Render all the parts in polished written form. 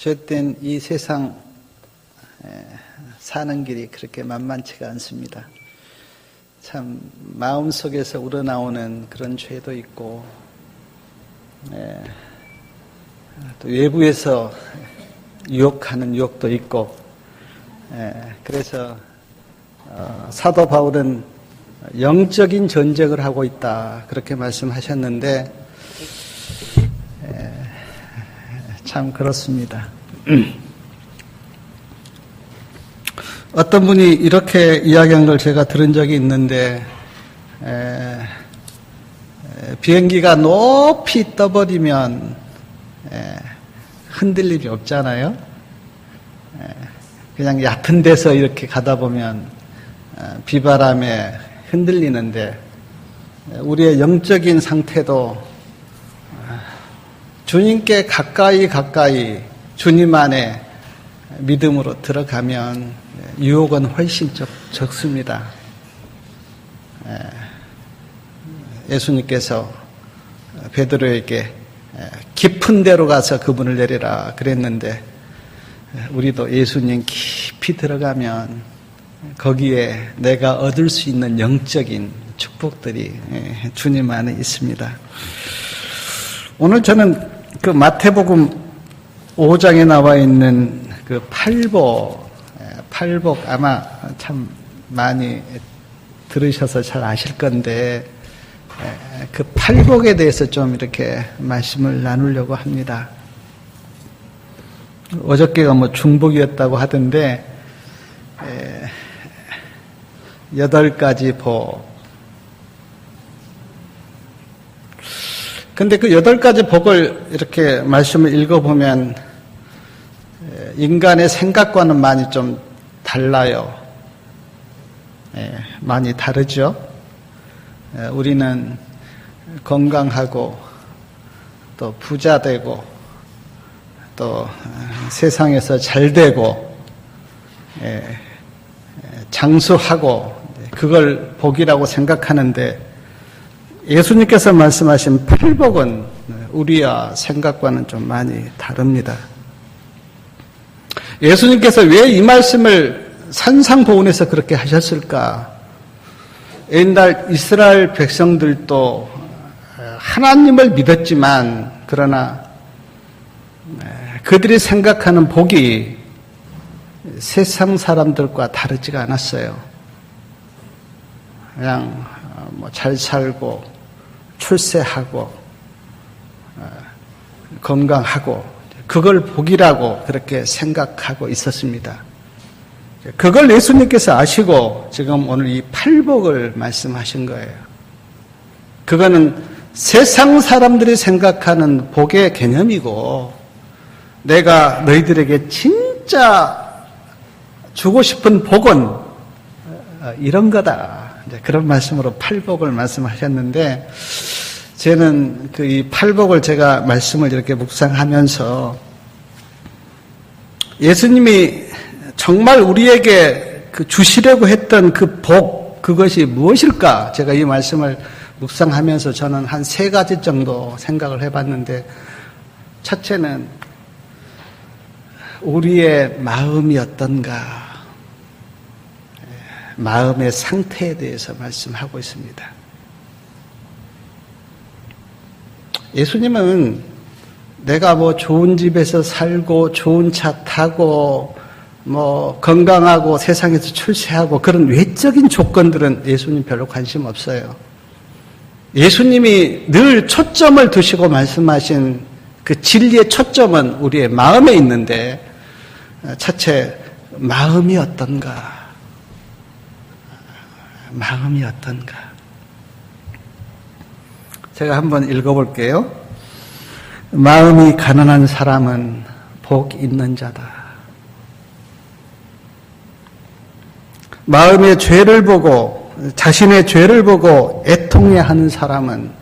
죄된 이 세상 사는 길이 그렇게 만만치가 않습니다. 참 마음속에서 우러나오는 그런 죄도 있고 또 외부에서 유혹하는 유혹도 있고 그래서 사도 바울은 영적인 전쟁을 하고 있다 그렇게 말씀하셨는데 참 그렇습니다. 어떤 분이 이렇게 이야기한 걸 제가 들은 적이 있는데 비행기가 높이 떠버리면 흔들림이 없잖아요. 그냥 얕은 데서 이렇게 가다 보면 비바람에 흔들리는데 우리의 영적인 상태도 주님께 가까이 주님 안에 믿음으로 들어가면 유혹은 훨씬 적습니다. 예수님께서 베드로에게 깊은 데로 가서 그분을 내리라 그랬는데 우리도 예수님 깊이 들어가면 거기에 내가 얻을 수 있는 영적인 축복들이 주님 안에 있습니다. 오늘 저는 그 마태복음 5장에 나와 있는 그 팔복 아마 참 많이 들으셔서 잘 아실 건데 그 팔복에 대해서 좀 이렇게 말씀을 나누려고 합니다. 어저께가 뭐 중복이었다고 하던데 8가지 복. 근데 그 8가지 복을 이렇게 말씀을 읽어보면 인간의 생각과는 많이 좀 달라요. 많이 다르죠. 우리는 건강하고 또 부자 되고 또 세상에서 잘 되고 장수하고 그걸 복이라고 생각하는데 예수님께서 말씀하신 팔복은 우리와 생각과는 좀 많이 다릅니다. 예수님께서 왜 이 말씀을 산상보훈에서 그렇게 하셨을까? 옛날 이스라엘 백성들도 하나님을 믿었지만 그러나 그들이 생각하는 복이 세상 사람들과 다르지가 않았어요. 그냥 뭐 잘 살고 출세하고 건강하고 그걸 복이라고 그렇게 생각하고 있었습니다. 그걸 예수님께서 아시고 지금 오늘 이 팔복을 말씀하신 거예요. 그거는 세상 사람들이 생각하는 복의 개념이고 내가 너희들에게 진짜 주고 싶은 복은 이런 거다. 그런 말씀으로 팔복을 말씀하셨는데 저는 그 이 팔복을 제가 말씀을 이렇게 묵상하면서 예수님이 정말 우리에게 그 주시려고 했던 그 복, 그것이 무엇일까? 제가 이 말씀을 묵상하면서 저는 한 3가지 정도 생각을 해봤는데 첫째는 우리의 마음이 어떤가? 마음의 상태에 대해서 말씀하고 있습니다. 예수님은 내가 뭐 좋은 집에서 살고 좋은 차 타고 뭐 건강하고 세상에서 출세하고 그런 외적인 조건들은 예수님 별로 관심 없어요. 예수님이 늘 초점을 두시고 말씀하신 그 진리의 초점은 우리의 마음에 있는데 첫째, 마음이 어떤가? 마음이 어떤가? 제가 한번 읽어볼게요. 마음이 가난한 사람은 복 있는 자다. 마음의 죄를 보고 자신의 죄를 보고 애통해하는 사람은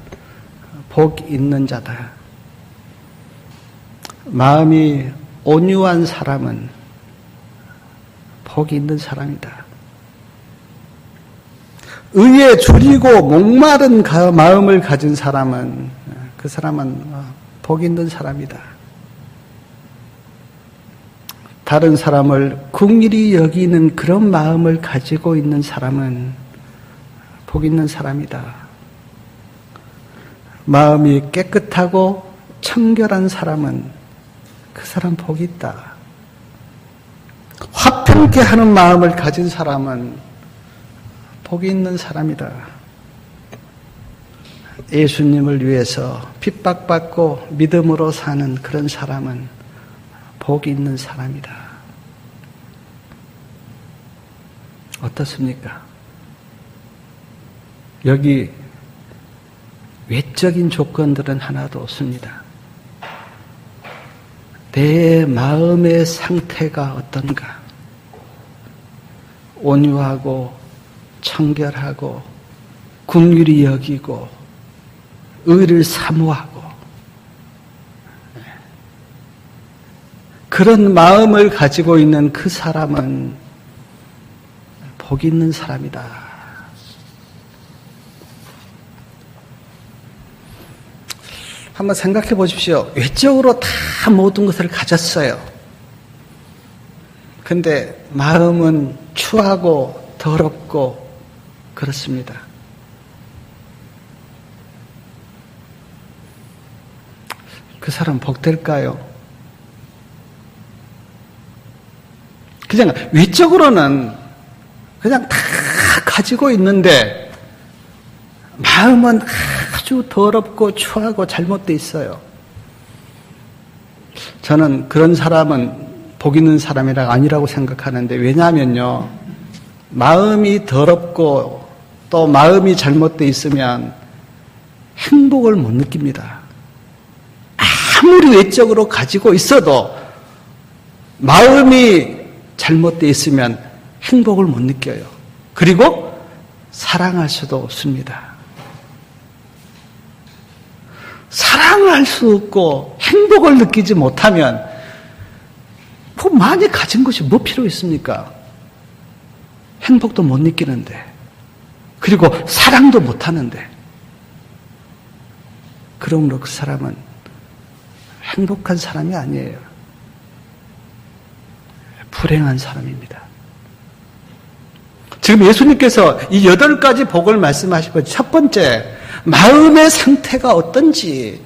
복 있는 자다. 마음이 온유한 사람은 복 있는 사람이다. 의에 줄이고 목마른 마음을 가진 사람은 그 사람은 복 있는 사람이다. 다른 사람을 긍휼히 여기는 그런 마음을 가지고 있는 사람은 복 있는 사람이다. 마음이 깨끗하고 청결한 사람은 그 사람 복이 있다. 화평케 하는 마음을 가진 사람은 복이 있는 사람이다. 예수님을 위해서 핍박받고 믿음으로 사는 그런 사람은 복이 있는 사람이다. 어떻습니까? 여기 외적인 조건들은 하나도 없습니다. 내 마음의 상태가 어떤가? 온유하고 청결하고 긍휼히 여기고 의를 사모하고 그런 마음을 가지고 있는 그 사람은 복 있는 사람이다. 한번 생각해 보십시오. 외적으로 다 모든 것을 가졌어요. 근데 마음은 추하고 더럽고 그렇습니다. 그 사람 복될까요? 그냥 외적으로는 그냥 다 가지고 있는데 마음은 아주 더럽고 추하고 잘못되어 있어요. 저는 그런 사람은 복 있는 사람이라 아니라고 생각하는데, 왜냐하면요, 마음이 더럽고 또 마음이 잘못되어 있으면 행복을 못 느낍니다. 아무리 외적으로 가지고 있어도 마음이 잘못되어 있으면 행복을 못 느껴요. 그리고 사랑할 수도 없습니다. 사랑할 수 없고 행복을 느끼지 못하면 뭐 많이 가진 것이 뭐 필요 있습니까? 행복도 못 느끼는데, 그리고 사랑도 못 하는데, 그러므로 그 사람은 행복한 사람이 아니에요. 불행한 사람입니다. 지금 예수님께서 이 8가지 복을 말씀하시고, 첫 번째, 마음의 상태가 어떤지.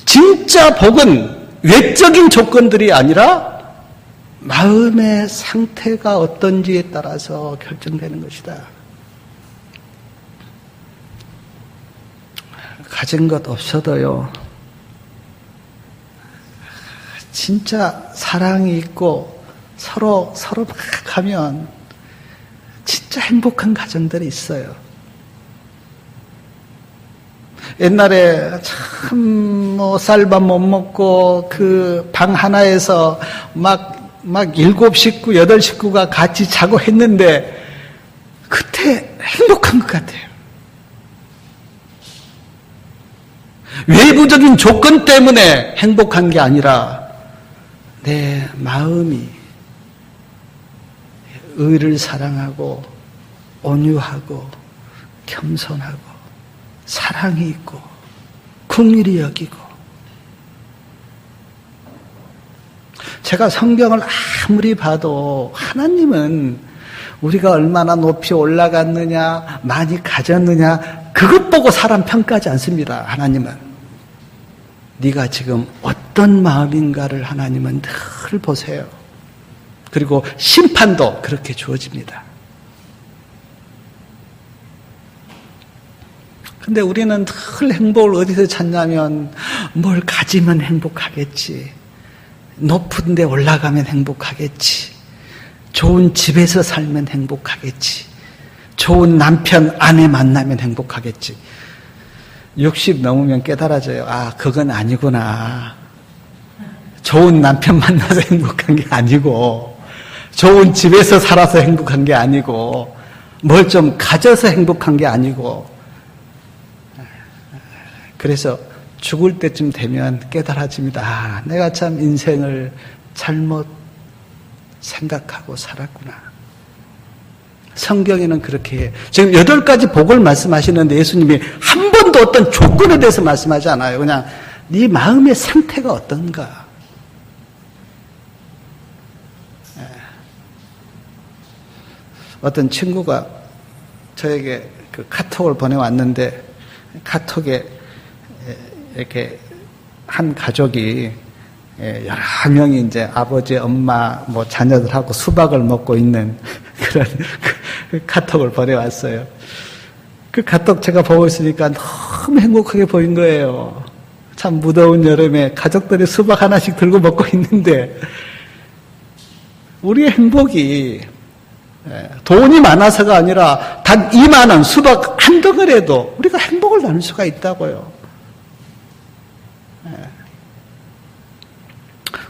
진짜 복은 외적인 조건들이 아니라 마음의 상태가 어떤지에 따라서 결정되는 것이다. 가진 것 없어도요, 진짜 사랑이 있고 서로 막 하면 진짜 행복한 가정들이 있어요. 옛날에 참 쌀밥 못 먹고 그 방 하나에서 막 7식구, 8식구가 같이 자고 했는데 그때 행복한 것 같아요. 외부적인 조건 때문에 행복한 게 아니라 내 마음이 의를 사랑하고 온유하고 겸손하고 사랑이 있고 긍휼히 여기고. 제가 성경을 아무리 봐도 하나님은 우리가 얼마나 높이 올라갔느냐, 많이 가졌느냐, 그것 보고 사람 평가하지 않습니다. 하나님은 네가 지금 어떤 마음인가를 하나님은 늘 보세요. 그리고 심판도 그렇게 주어집니다. 근데 우리는 늘 행복을 어디서 찾냐면, 뭘 가지면 행복하겠지, 높은 데 올라가면 행복하겠지, 좋은 집에서 살면 행복하겠지, 좋은 남편, 아내 만나면 행복하겠지. 60 넘으면 깨달아져요. 아, 그건 아니구나. 좋은 남편 만나서 행복한 게 아니고, 좋은 집에서 살아서 행복한 게 아니고, 뭘 좀 가져서 행복한 게 아니고. 그래서 죽을 때쯤 되면 깨달아집니다. 아, 내가 참 인생을 잘못 생각하고 살았구나. 성경에는 그렇게 해요. 지금 8가지 복을 말씀하시는데 예수님이 한 번도 어떤 조건에 대해서 말씀하지 않아요. 그냥 네 마음의 상태가 어떤가. 어떤 친구가 저에게 그 카톡을 보내왔는데, 카톡에 이렇게 한 가족이 여러 명이 이제 아버지, 엄마, 뭐 자녀들하고 수박을 먹고 있는 그런 카톡을 보내왔어요. 그 카톡 제가 보고 있으니까 너무 행복하게 보인 거예요. 참 무더운 여름에 가족들이 수박 하나씩 들고 먹고 있는데, 우리의 행복이 돈이 많아서가 아니라 단 이만한 수박 한 덩어리에도 우리가 행복을 나눌 수가 있다고요.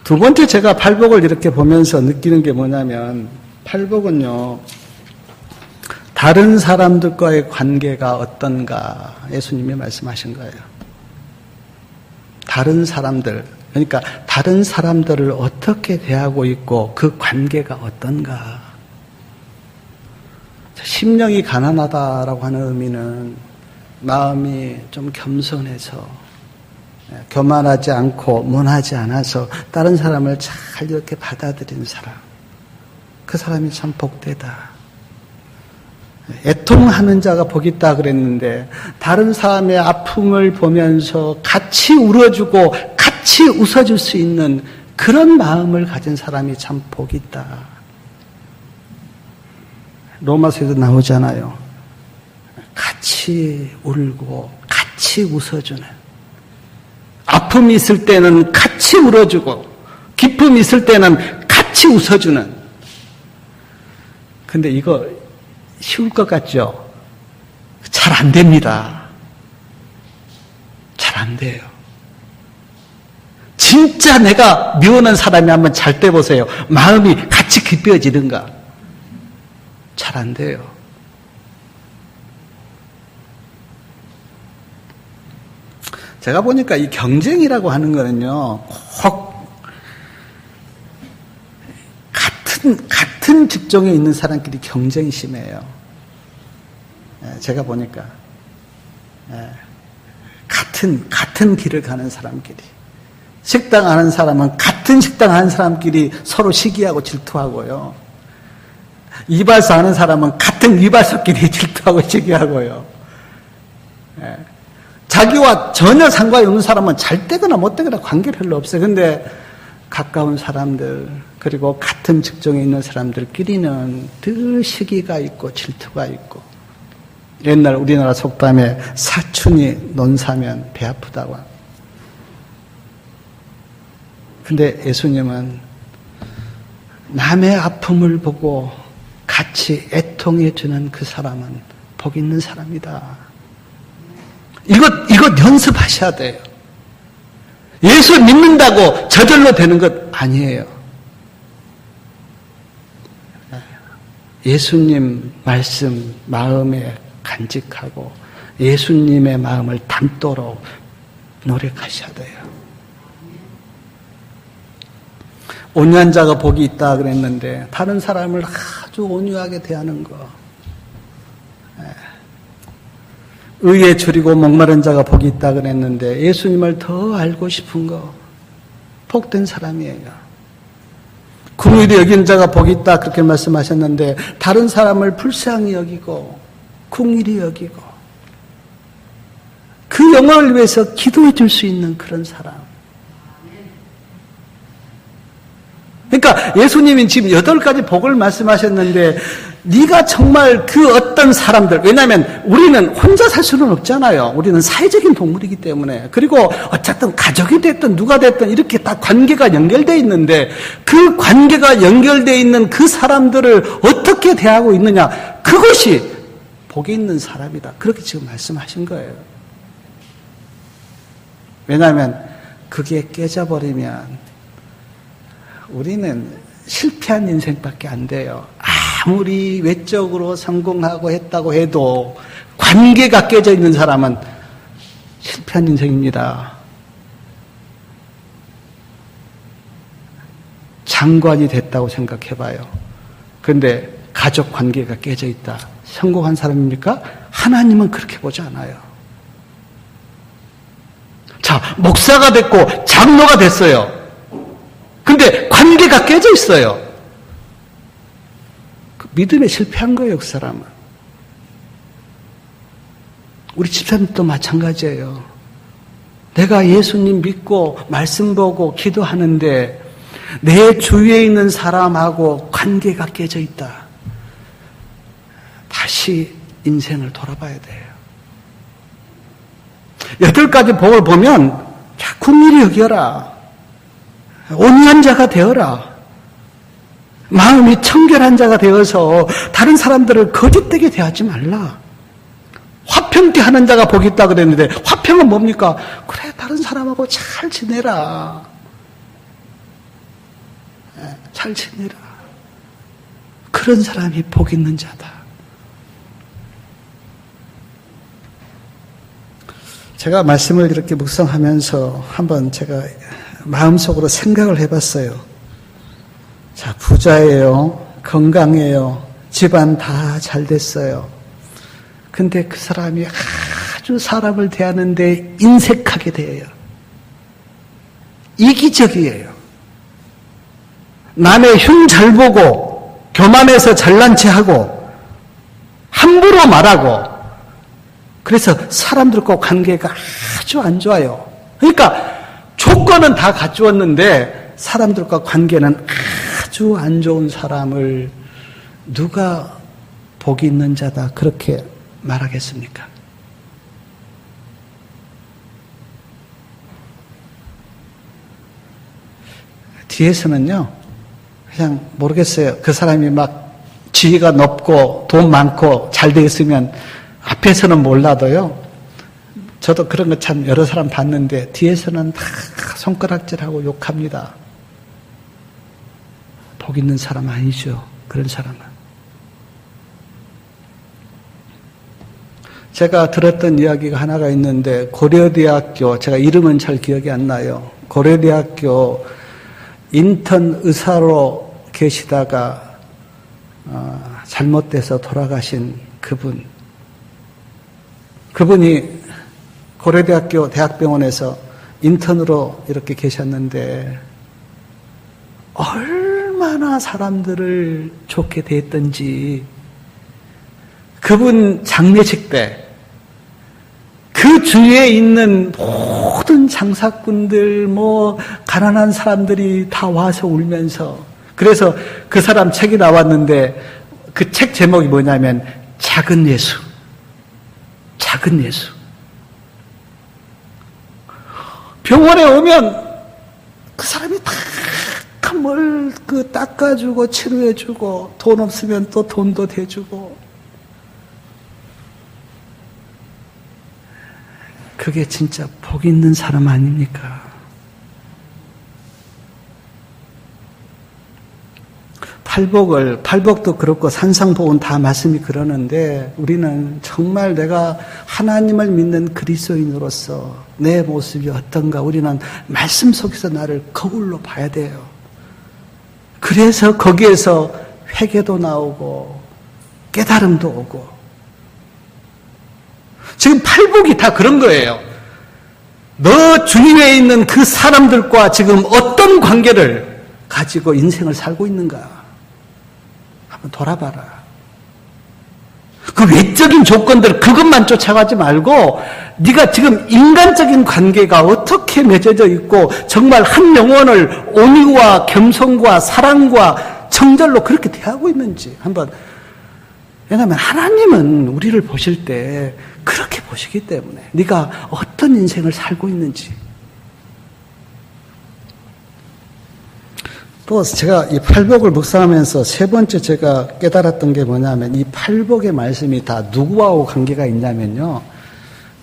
두 번째 제가 팔복을 이렇게 보면서 느끼는 게 뭐냐면, 팔복은요, 다른 사람들과의 관계가 어떤가 예수님이 말씀하신 거예요. 다른 사람들, 그러니까 다른 사람들을 어떻게 대하고 있고 그 관계가 어떤가. 심령이 가난하다라고 하는 의미는 마음이 좀 겸손해서 교만하지 않고 문하지 않아서 다른 사람을 잘 이렇게 받아들이는 사람, 그 사람이 참 복되다. 애통하는 자가 복이 있다 그랬는데, 다른 사람의 아픔을 보면서 같이 울어주고 같이 웃어줄 수 있는 그런 마음을 가진 사람이 참 복이 있다. 로마서에도 나오잖아요. 같이 울고 같이 웃어주는, 아픔이 있을 때는 같이 울어주고 기쁨이 있을 때는 같이 웃어주는. 근데 이거 쉬울 것 같죠? 잘 안 됩니다. 잘 안 돼요. 진짜 내가 미워하는 사람이 한번 잘 때 보세요. 마음이 같이 기뻐지는가? 잘 안 돼요. 제가 보니까 이 경쟁이라고 하는 거는요, 꼭 같은 직종에 있는 사람끼리 경쟁이 심해요. 제가 보니까 같은 길을 가는 사람끼리, 식당 하는 사람은 같은 식당 하는 사람끼리 서로 시기하고 질투하고요. 이발소 하는 사람은 같은 이발소끼리 질투하고 시기하고요. 자기와 전혀 상관이 없는 사람은 잘 되거나 못 되거나 관계 별로 없어요. 근데 가까운 사람들, 그리고 같은 직종에 있는 사람들끼리는 늘 시기가 있고 질투가 있고. 옛날 우리나라 속담에 사춘이 논사면 배 아프다고. 근데 예수님은 남의 아픔을 보고 같이 애통해주는 그 사람은 복 있는 사람이다. 이것 연습하셔야 돼요. 예수 믿는다고 저절로 되는 것 아니에요. 예수님 말씀 마음에 간직하고 예수님의 마음을 담도록 노력하셔야 돼요. 온유한 자가 복이 있다 그랬는데, 다른 사람을 아주 온유하게 대하는 거. 의에 줄이고 목마른 자가 복이 있다 그랬는데, 예수님을 더 알고 싶은 거, 복된 사람이에요. 긍휼히 여기는 자가 복이 있다 그렇게 말씀하셨는데, 다른 사람을 불쌍히 여기고 긍휼히 여기고 그 영혼을 위해서 기도해 줄 수 있는 그런 사람. 그러니까 예수님이 지금 8가지 복을 말씀하셨는데, 네가 정말 그 어떤 사람들, 왜냐하면 우리는 혼자 살 수는 없잖아요. 우리는 사회적인 동물이기 때문에. 그리고 어쨌든 가족이 됐든 누가 됐든 이렇게 다 관계가 연결되어 있는데, 그 관계가 연결되어 있는 그 사람들을 어떻게 대하고 있느냐, 그것이 복이 있는 사람이다. 그렇게 지금 말씀하신 거예요. 왜냐하면 그게 깨져버리면 우리는 실패한 인생밖에 안 돼요. 아무리 외적으로 성공하고 했다고 해도 관계가 깨져 있는 사람은 실패한 인생입니다. 장관이 됐다고 생각해봐요. 그런데 가족 관계가 깨져 있다. 성공한 사람입니까? 하나님은 그렇게 보지 않아요. 자, 목사가 됐고 장로가 됐어요. 근데 관계가 깨져 있어요. 믿음에 실패한 거예요, 그 사람은. 우리 집사님도 마찬가지예요. 내가 예수님 믿고 말씀 보고 기도하는데 내 주위에 있는 사람하고 관계가 깨져 있다. 다시 인생을 돌아봐야 돼요. 8가지 복을 보면 긍휼히 여겨라. 온유한 자가 되어라. 마음이 청결한 자가 되어서 다른 사람들을 거짓되게 대하지 말라. 화평케 하는 자가 복이 있다 그랬는데 화평은 뭡니까? 그래, 다른 사람하고 잘 지내라. 잘 지내라. 그런 사람이 복 있는 자다. 제가 말씀을 이렇게 묵상하면서 한번 제가 마음속으로 생각을 해봤어요. 자, 부자예요. 건강해요. 집안 다 잘 됐어요. 근데 그 사람이 아주 사람을 대하는데 인색하게 대해요. 이기적이에요. 남의 흉 잘 보고 교만해서 잘난 체하고 함부로 말하고 그래서 사람들과 관계가 아주 안 좋아요. 그러니까 조건은 다 갖추었는데 사람들과 관계는 아주 안 좋은 사람을 누가 복이 있는 자다 그렇게 말하겠습니까? 뒤에서는요, 그냥 모르겠어요. 그 사람이 막 지위가 높고 돈 많고 잘 돼 있으면 앞에서는 몰라도요, 저도 그런 거 참 여러 사람 봤는데 뒤에서는 다 손가락질하고 욕합니다. 복 있는 사람 아니죠. 그런 사람은. 제가 들었던 이야기가 하나가 있는데 고려대학교, 제가 이름은 잘 기억이 안 나요. 고려대학교 인턴 의사로 계시다가 잘못돼서 돌아가신 그분이 고려대학교 대학병원에서 인턴으로 이렇게 계셨는데 얼마나 사람들을 좋게 대했던지 그분 장례식 때 그 주위에 있는 모든 장사꾼들, 가난한 사람들이 다 와서 울면서, 그래서 그 사람 책이 나왔는데, 그 책 제목이 뭐냐면, 작은 예수. 작은 예수. 병원에 오면, 그 사람이 다 뭘 닦아주고, 치료해주고, 돈 없으면 또 돈도 대주고, 그게 진짜 복 있는 사람 아닙니까? 팔복도 그렇고 산상복은 다 말씀이 그러는데 우리는 정말 내가 하나님을 믿는 그리스도인으로서 내 모습이 어떤가 우리는 말씀 속에서 나를 거울로 봐야 돼요. 그래서 거기에서 회개도 나오고 깨달음도 오고 지금 팔복이 다 그런 거예요. 너 주위에 있는 그 사람들과 지금 어떤 관계를 가지고 인생을 살고 있는가? 한번 돌아봐라. 그 외적인 조건들 그것만 쫓아가지 말고 네가 지금 인간적인 관계가 어떻게 맺어져 있고 정말 한 영혼을 온유와 겸손과 사랑과 정절로 그렇게 대하고 있는지 한번. 왜냐하면 하나님은 우리를 보실 때 그렇게 보시기 때문에 네가 어떤 인생을 살고 있는지. 또 제가 이 팔복을 묵상하면서 세 번째 제가 깨달았던 게 뭐냐면 이 팔복의 말씀이 다 누구하고 관계가 있냐면요.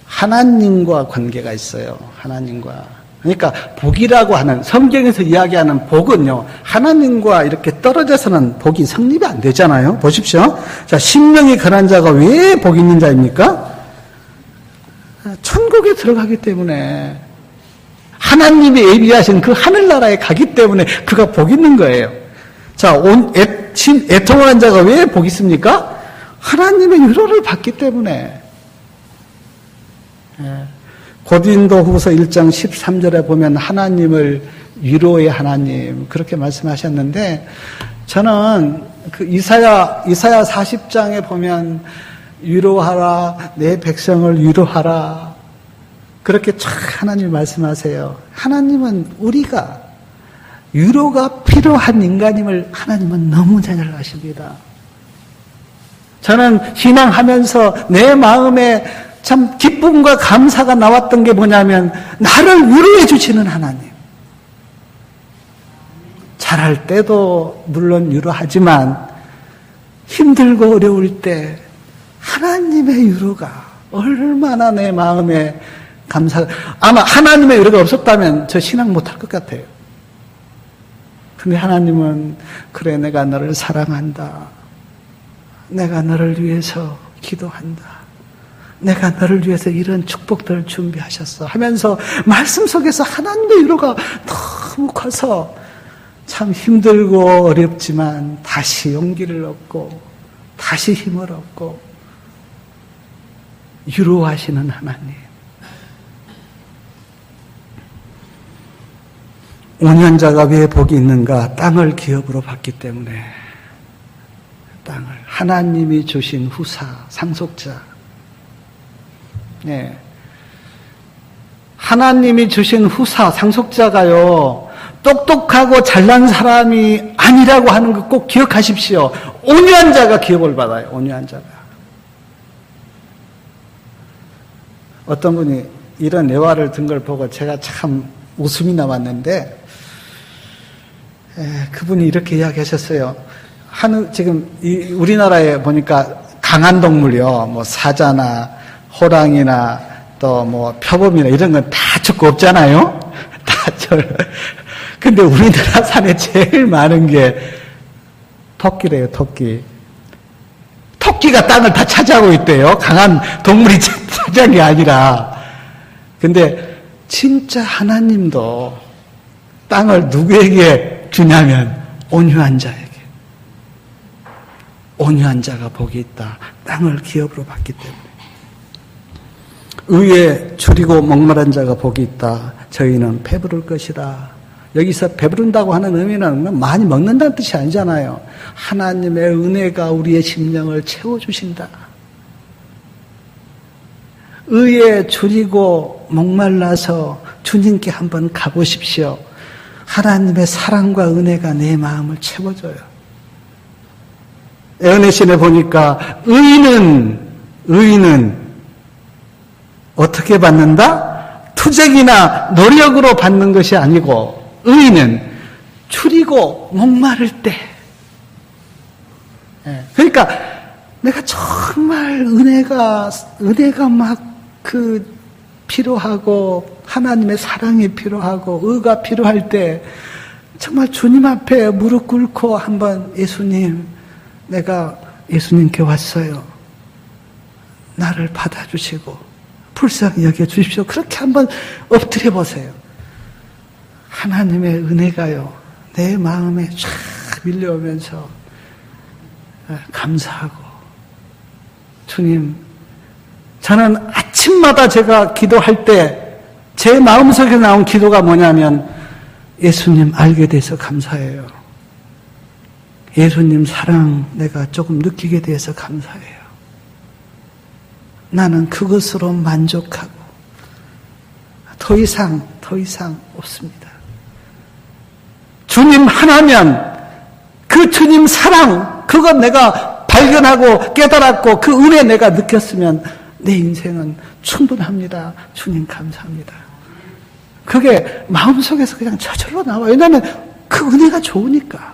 하나님과 관계가 있어요. 하나님과. 그러니까 복이라고 하는 성경에서 이야기하는 복은요. 하나님과 이렇게 떨어져서는 복이 성립이 안 되잖아요. 보십시오. 자, 심령이 거한 자가 왜 복 있는 자입니까? 천국에 들어가기 때문에 하나님이 예비하신 그 하늘나라에 가기 때문에 그가 복 있는 거예요. 자, 애통한 자가 왜 복 있습니까? 하나님의 위로를 받기 때문에. 고린도 후서 1장 13절에 보면 하나님을 위로의 하나님 그렇게 말씀하셨는데 저는 그 이사야 40장에 보면 위로하라, 내 백성을 위로하라. 그렇게 쫙 하나님 말씀하세요. 하나님은 우리가 위로가 필요한 인간임을 하나님은 너무 잘 아십니다. 저는 신앙하면서 내 마음에 참 기쁨과 감사가 나왔던 게 뭐냐면 나를 위로해 주시는 하나님. 잘할 때도 물론 위로하지만 힘들고 어려울 때 하나님의 위로가 얼마나 내 마음에 아마 하나님의 위로가 없었다면 저 신앙 못할 것 같아요. 근데 하나님은 그래 내가 너를 사랑한다. 내가 너를 위해서 기도한다. 내가 너를 위해서 이런 축복들을 준비하셨어 하면서 말씀 속에서 하나님의 위로가 너무 커서 참 힘들고 어렵지만 다시 용기를 얻고 다시 힘을 얻고 위로하시는 하나님. 5년자가 왜 복이 있는가? 땅을 기업으로 받기 때문에. 땅을 하나님이 주신 후사, 상속자. 네. 하나님이 주신 후사, 상속자가요, 똑똑하고 잘난 사람이 아니라고 하는 거 꼭 기억하십시오. 온유한 자가 기업을 받아요. 온유한 자가. 어떤 분이 이런 예화를 든 걸 보고 제가 참 웃음이 나왔는데, 그분이 이렇게 이야기하셨어요. 지금 우리나라에 보니까 강한 동물이요, 뭐 사자나 호랑이나 또 뭐 표범이나 이런 건 다 죽고 없잖아요. 근데 우리나라 산에 제일 많은 게 토끼래요, 토끼. 토끼가 땅을 다 차지하고 있대요. 강한 동물이 차지한 게 아니라. 근데 진짜 하나님도 땅을 누구에게 주냐면 온유한 자에게. 온유한 자가 복이 있다. 땅을 기업으로 받기 때문에. 의에 줄이고 목마른 자가 복이 있다. 저희는 배부를 것이다. 여기서 배부른다고 하는 의미는 많이 먹는다는 뜻이 아니잖아요. 하나님의 은혜가 우리의 심령을 채워주신다. 의에 줄이고 목말라서 주님께 한번 가보십시오. 하나님의 사랑과 은혜가 내 마음을 채워줘요. 에어네신에 보니까 의인은 어떻게 받는다? 투쟁이나 노력으로 받는 것이 아니고 의인은 줄이고 목마를 때. 그러니까 내가 정말 은혜가 막 필요하고 하나님의 사랑이 필요하고 의가 필요할 때 정말 주님 앞에 무릎 꿇고 한번 예수님, 내가 예수님께 왔어요. 나를 받아주시고 불쌍히 여겨주십시오. 그렇게 한번 엎드려 보세요. 하나님의 은혜가요, 내 마음에 쫙 밀려오면서 감사하고, 주님, 저는 아침마다 제가 기도할 때 제 마음속에 나온 기도가 뭐냐면 예수님 알게 돼서 감사해요. 예수님 사랑 내가 조금 느끼게 돼서 감사해요. 나는 그것으로 만족하고 더 이상 없습니다. 주님 하나면 그 주님 사랑, 그건 내가 발견하고 깨달았고 그 은혜 내가 느꼈으면 내 인생은 충분합니다. 주님 감사합니다. 그게 마음속에서 그냥 저절로 나와요. 왜냐하면 그 은혜가 좋으니까.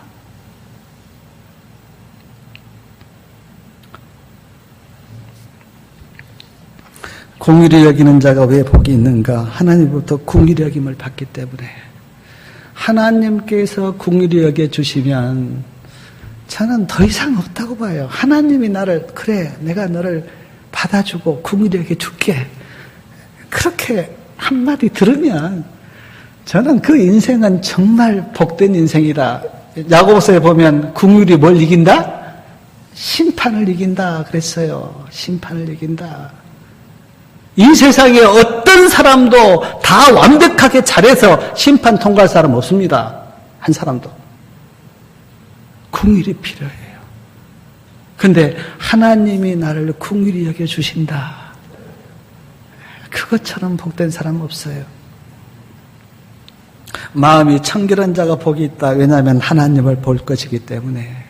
공의를 여기는 자가 왜 복이 있는가? 하나님부터 공의를 여김을 받기 때문에. 하나님께서 공의를 여겨주시면 저는 더 이상 없다고 봐요. 하나님이 나를, 그래 내가 너를 받아주고 공의를 여겨줄게, 그렇게 한마디 들으면 저는 그 인생은 정말 복된 인생이다. 야고보서에 보면 긍휼이 뭘 이긴다? 심판을 이긴다 그랬어요. 심판을 이긴다. 이 세상에 어떤 사람도 다 완벽하게 잘해서 심판 통과할 사람 없습니다. 한 사람도. 긍휼이 필요해요. 근데 하나님이 나를 긍휼히 여겨주신다. 그것처럼 복된 사람 없어요. 마음이 청결한 자가 복이 있다. 왜냐하면 하나님을 볼 것이기 때문에.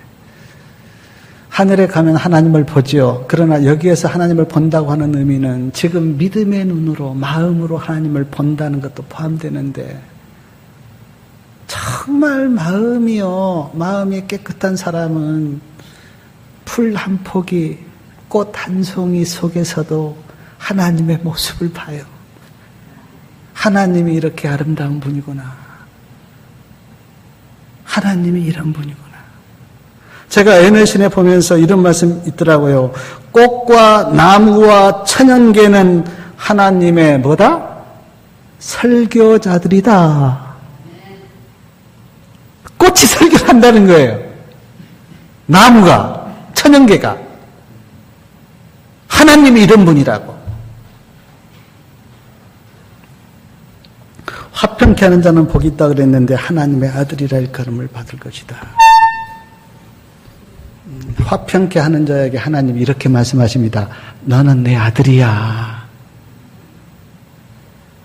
하늘에 가면 하나님을 보지요. 그러나 여기에서 하나님을 본다고 하는 의미는 지금 믿음의 눈으로, 마음으로 하나님을 본다는 것도 포함되는데, 정말 마음이 깨끗한 사람은 풀 한 폭이, 꽃 한 송이 속에서도 하나님의 모습을 봐요. 하나님이 이렇게 아름다운 분이구나. 하나님이 이런 분이구나. 제가 애내신에 보면서 이런 말씀 있더라고요. 꽃과 나무와 천연계는 하나님의 뭐다? 설교자들이다. 꽃이 설교를 한다는 거예요. 나무가, 천연계가. 하나님이 이런 분이라고. 화평케 하는 자는 복이 있다 그랬는데 하나님의 아들이라 일컬음을 받을 것이다. 화평케 하는 자에게 하나님이 이렇게 말씀하십니다. 너는 내 아들이야.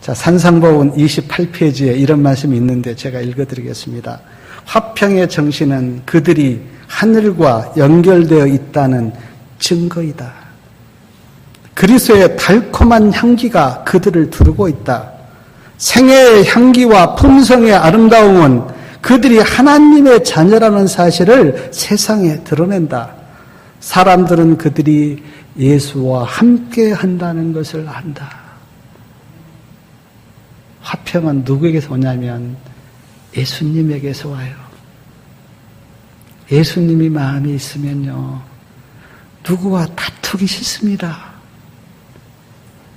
자, 산상보훈 28페이지에 이런 말씀이 있는데 제가 읽어드리겠습니다. 화평의 정신은 그들이 하늘과 연결되어 있다는 증거이다. 그리스도의 달콤한 향기가 그들을 두르고 있다. 생애의 향기와 품성의 아름다움은 그들이 하나님의 자녀라는 사실을 세상에 드러낸다. 사람들은 그들이 예수와 함께 한다는 것을 안다. 화평은 누구에게서 오냐면 예수님에게서 와요. 예수님이 마음이 있으면요, 누구와 다투기 싫습니다.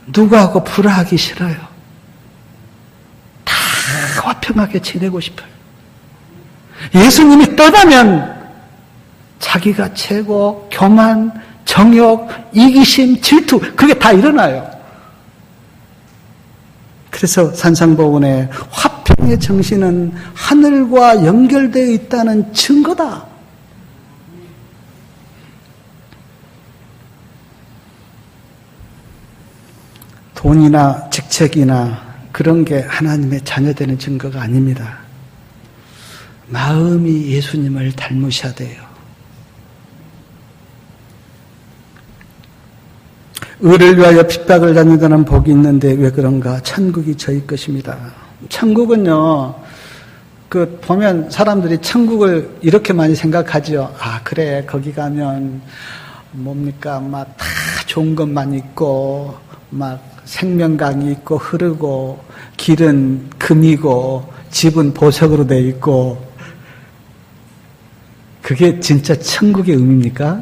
누구하고 불화하기 싫어요. 다 화평하게 지내고 싶어요. 예수님이 떠나면 자기가 최고, 교만, 정욕, 이기심, 질투, 그게 다 일어나요. 그래서 산상보훈의 화평의 정신은 하늘과 연결되어 있다는 증거다. 돈이나 직책이나 그런 게 하나님의 자녀되는 증거가 아닙니다. 마음이 예수님을 닮으셔야 돼요. 의를 위하여 핍박을 당하는 자는 복이 있는데 왜 그런가? 천국이 저희 것입니다. 천국은요, 보면 사람들이 천국을 이렇게 많이 생각하죠. 아, 그래, 거기 가면 뭡니까? 막 다 좋은 것만 있고, 막 생명강이 있고 흐르고, 길은 금이고, 집은 보석으로 돼 있고. 그게 진짜 천국의 의미입니까?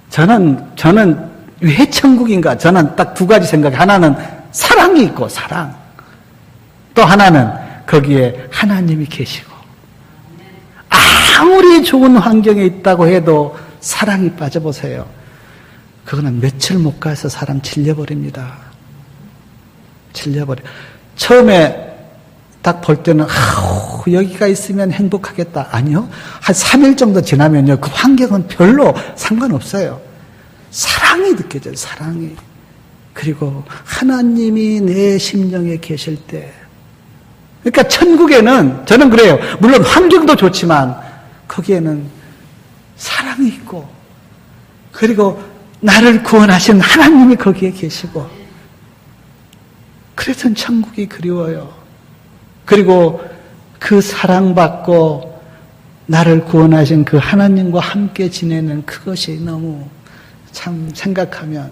저는 왜 천국인가? 저는 딱 두 가지 생각이, 하나는 사랑이 있고, 사랑. 또 하나는 거기에 하나님이 계시고. 아무리 좋은 환경에 있다고 해도 사랑이 빠져보세요. 그거는 며칠 못 가서 사람 질려버립니다. 질려버려. 처음에 딱 볼 때는 여기가 있으면 행복하겠다. 아니요. 한 3일 정도 지나면요, 그 환경은 별로 상관없어요. 사랑이 느껴져요. 사랑이. 그리고 하나님이 내 심령에 계실 때, 그러니까 천국에는, 저는 그래요. 물론 환경도 좋지만 거기에는 사랑이 있고, 그리고 나를 구원하신 하나님이 거기에 계시고, 그래서 천국이 그리워요. 그리고 그 사랑받고 나를 구원하신 그 하나님과 함께 지내는 그것이 너무 참 생각하면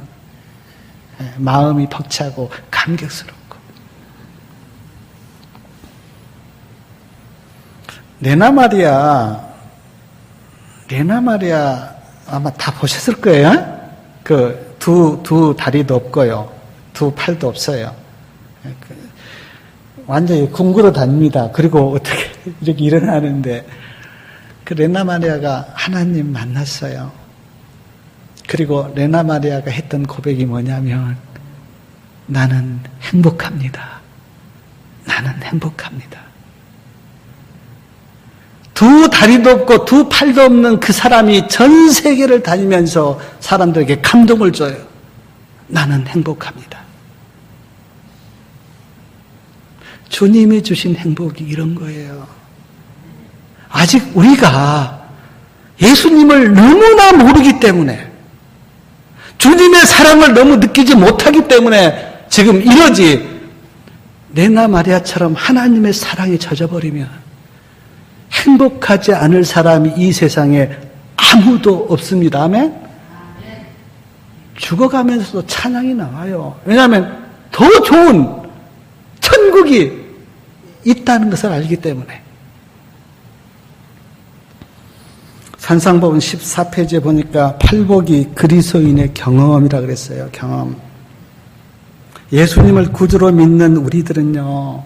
마음이 벅차고 감격스럽고. 레나 마리아 아마 다 보셨을 거예요. 두 다리도 없고요, 두 팔도 없어요. 완전히 궁구로 다닙니다. 그리고 어떻게 이렇게 일어나는데, 그 레나 마리아가 하나님 만났어요. 그리고 레나 마리아가 했던 고백이 뭐냐면, 나는 행복합니다. 나는 행복합니다. 두 다리도 없고 두 팔도 없는 그 사람이 전 세계를 다니면서 사람들에게 감동을 줘요. 나는 행복합니다. 주님이 주신 행복이 이런 거예요. 아직 우리가 예수님을 너무나 모르기 때문에, 주님의 사랑을 너무 느끼지 못하기 때문에 지금 이러지, 레나 마리아처럼 하나님의 사랑에 젖어버리면 행복하지 않을 사람이 이 세상에 아무도 없습니다. 아멘? 죽어가면서도 찬양이 나와요. 왜냐하면 더 좋은 천국이 있다는 것을 알기 때문에. 산상복음 14페이지에 보니까 팔복이 그리스도인의 경험이라 그랬어요. 경험. 예수님을 구주로 믿는 우리들은요,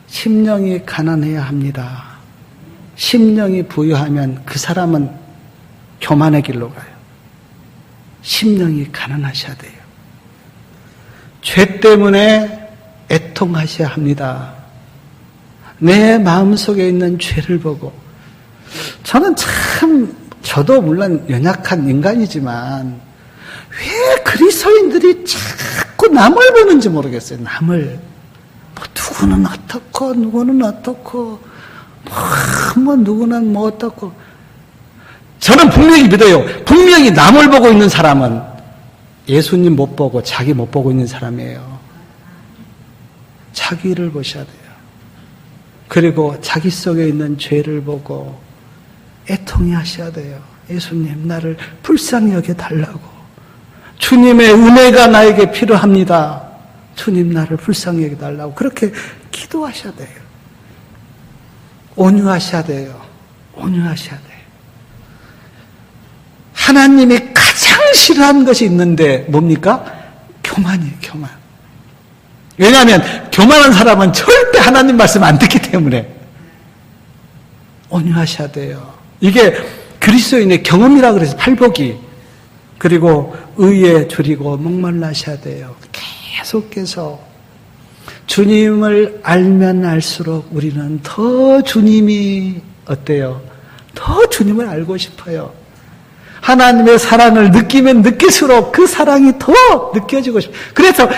심령이 가난해야 합니다. 심령이 부유하면 그 사람은 교만의 길로 가요. 심령이 가난하셔야 돼요. 죄 때문에 애통하셔야 합니다. 내 마음속에 있는 죄를 보고, 저는 참, 저도 물론 연약한 인간이지만 왜 그리스도인들이 자꾸 남을 보는지 모르겠어요. 남을. 뭐 누구는 어떻고 누구는 어떻고 뭐 누구는 뭐 어떻고. 저는 분명히 믿어요. 분명히 남을 보고 있는 사람은 예수님 못 보고 자기 못 보고 있는 사람이에요. 자기를 보셔야 돼요. 그리고 자기 속에 있는 죄를 보고 애통해 하셔야 돼요. 예수님, 나를 불쌍히 여겨달라고. 주님의 은혜가 나에게 필요합니다. 주님, 나를 불쌍히 여겨달라고. 그렇게 기도하셔야 돼요. 온유하셔야 돼요. 온유하셔야 돼요. 하나님이 가장 싫어하는 것이 있는데 뭡니까? 교만이에요. 교만. 왜냐하면 교만한 사람은 절대 하나님 말씀 안 듣기 때문에. 온유하셔야 돼요. 이게 그리스도인의 경험이라 그래서 팔복이. 그리고 의에 줄이고 목말라 하셔야 돼요. 계속해서 주님을 알면 알수록 우리는 더 주님이 어때요? 더 주님을 알고 싶어요. 하나님의 사랑을 느끼면 느낄수록 그 사랑이 더 느껴지고 싶어요. 그래서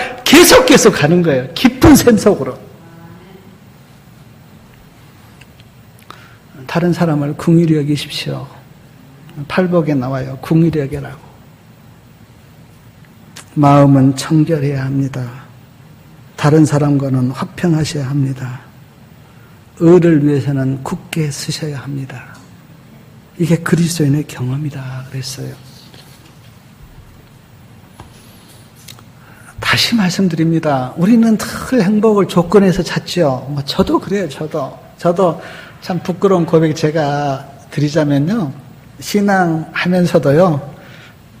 계속 가는 거예요. 깊은 샘 속으로. 다른 사람을 긍휼히 여기십시오. 팔복에 나와요. 긍휼히 여기라고. 마음은 청결해야 합니다. 다른 사람과는 화평하셔야 합니다. 의를 위해서는 굳게 쓰셔야 합니다. 이게 그리스도인의 경험이다 그랬어요. 다시 말씀드립니다. 우리는 늘 행복을 조건에서 찾죠. 뭐 저도 그래요. 저도 참 부끄러운 고백 제가 드리자면요. 신앙하면서도요.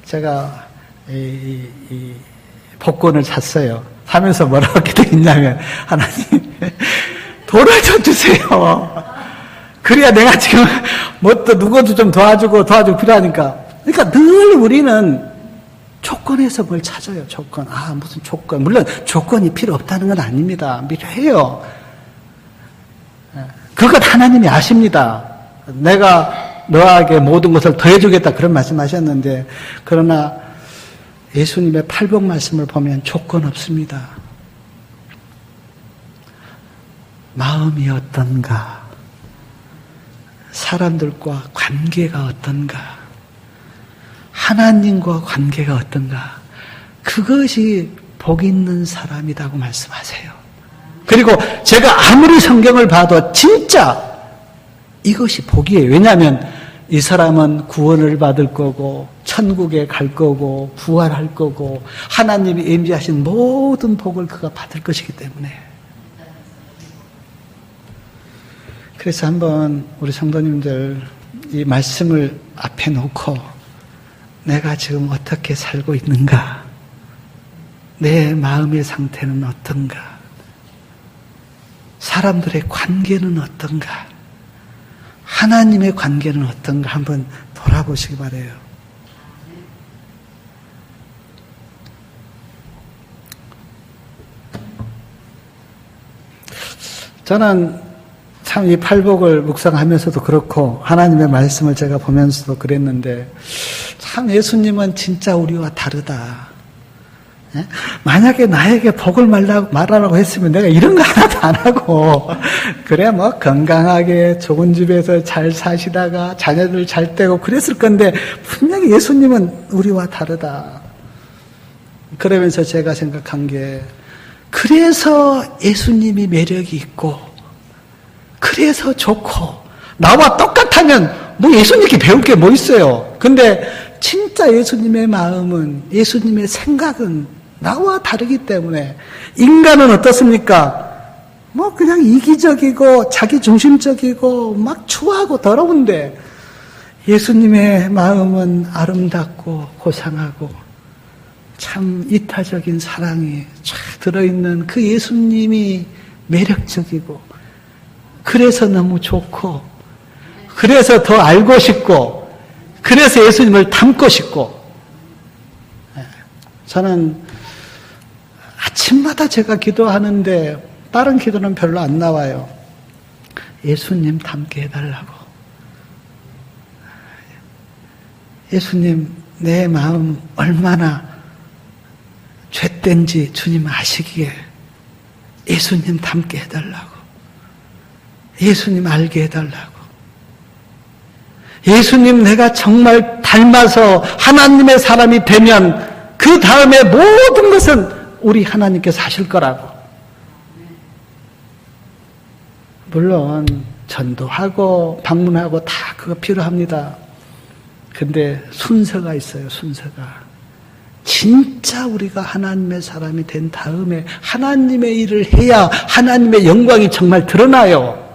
제가 이 복권을 샀어요. 하면서 뭐라고 기도했냐면, 하나님 돈을 좀 주세요. 그래야 내가 지금 뭐 또 누구도 좀 도와주고 필요하니까. 그러니까 늘 우리는 조건에서 뭘 찾아요. 조건. 무슨 조건. 물론 조건이 필요 없다는 건 아닙니다. 필요해요. 그것 하나님이 아십니다. 내가 너에게 모든 것을 더해주겠다 그런 말씀하셨는데, 그러나 예수님의 팔복 말씀을 보면 조건 없습니다. 마음이 어떤가? 사람들과 관계가 어떤가? 하나님과 관계가 어떤가? 그것이 복 있는 사람이라고 말씀하세요. 그리고 제가 아무리 성경을 봐도 진짜 이것이 복이에요. 왜냐하면 이 사람은 구원을 받을 거고 천국에 갈 거고 부활할 거고 하나님이 임재하신 모든 복을 그가 받을 것이기 때문에. 그래서 한번 우리 성도님들 이 말씀을 앞에 놓고 내가 지금 어떻게 살고 있는가? 내 마음의 상태는 어떤가? 사람들의 관계는 어떤가? 하나님의 관계는 어떤가? 한번 돌아보시기 바라요. 저는 참 이 팔복을 묵상하면서도 그렇고 하나님의 말씀을 제가 보면서도 그랬는데 참 예수님은 진짜 우리와 다르다. 예? 만약에 나에게 복을 말하라고 했으면 내가 이런 거 하나도 안 하고 그래 뭐 건강하게 좋은 집에서 잘 사시다가 자녀들 잘 떼고 그랬을 건데 분명히 예수님은 우리와 다르다. 그러면서 제가 생각한 게 그래서 예수님이 매력이 있고 그래서 좋고 나와 똑같으면 뭐 예수님께 배울 게 뭐 있어요. 근데 진짜 예수님의 마음은 예수님의 생각은 나와 다르기 때문에 인간은 어떻습니까? 뭐 그냥 이기적이고 자기중심적이고 막 추하고 더러운데 예수님의 마음은 아름답고 고상하고 참 이타적인 사랑이 쫙 들어있는 그 예수님이 매력적이고 그래서 너무 좋고 그래서 더 알고 싶고 그래서 예수님을 닮고 싶고 저는 아침마다 제가 기도하는데 다른 기도는 별로 안 나와요. 예수님 닮게 해달라고. 예수님 내 마음 얼마나 죄된지 주님 아시기에 예수님 닮게 해달라고. 예수님 알게 해달라고. 예수님 내가 정말 닮아서 하나님의 사람이 되면 그 다음에 모든 것은 우리 하나님께서 하실 거라고. 물론 전도하고 방문하고 다 그거 필요합니다. 근데 순서가 있어요. 순서가. 진짜 우리가 하나님의 사람이 된 다음에 하나님의 일을 해야 하나님의 영광이 정말 드러나요.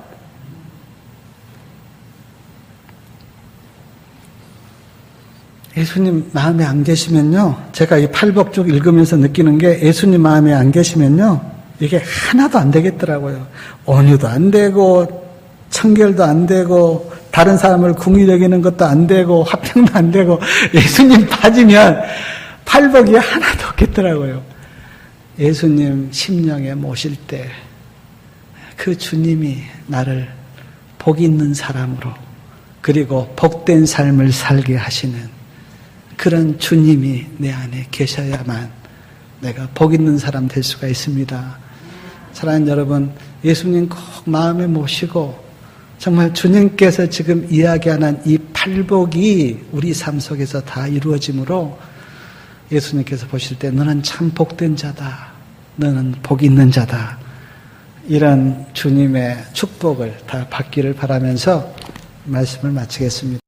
예수님 마음에 안 계시면요, 제가 이 팔복죽 읽으면서 느끼는 게 예수님 마음에 안 계시면요, 이게 하나도 안 되겠더라고요. 온유도 안 되고 청결도 안 되고 다른 사람을 궁히 여기는 것도 안 되고 화평도 안 되고 예수님 빠지면 팔복이 하나도 없겠더라고요. 예수님 심령에 모실 때 그 주님이 나를 복 있는 사람으로 그리고 복된 삶을 살게 하시는 그런 주님이 내 안에 계셔야만 내가 복 있는 사람 될 수가 있습니다. 사랑하는 여러분, 예수님 꼭 마음에 모시고 정말 주님께서 지금 이야기하는 이 팔복이 우리 삶 속에서 다 이루어지므로 예수님께서 보실 때 너는 참 복된 자다. 너는 복 있는 자다. 이런 주님의 축복을 다 받기를 바라면서 말씀을 마치겠습니다.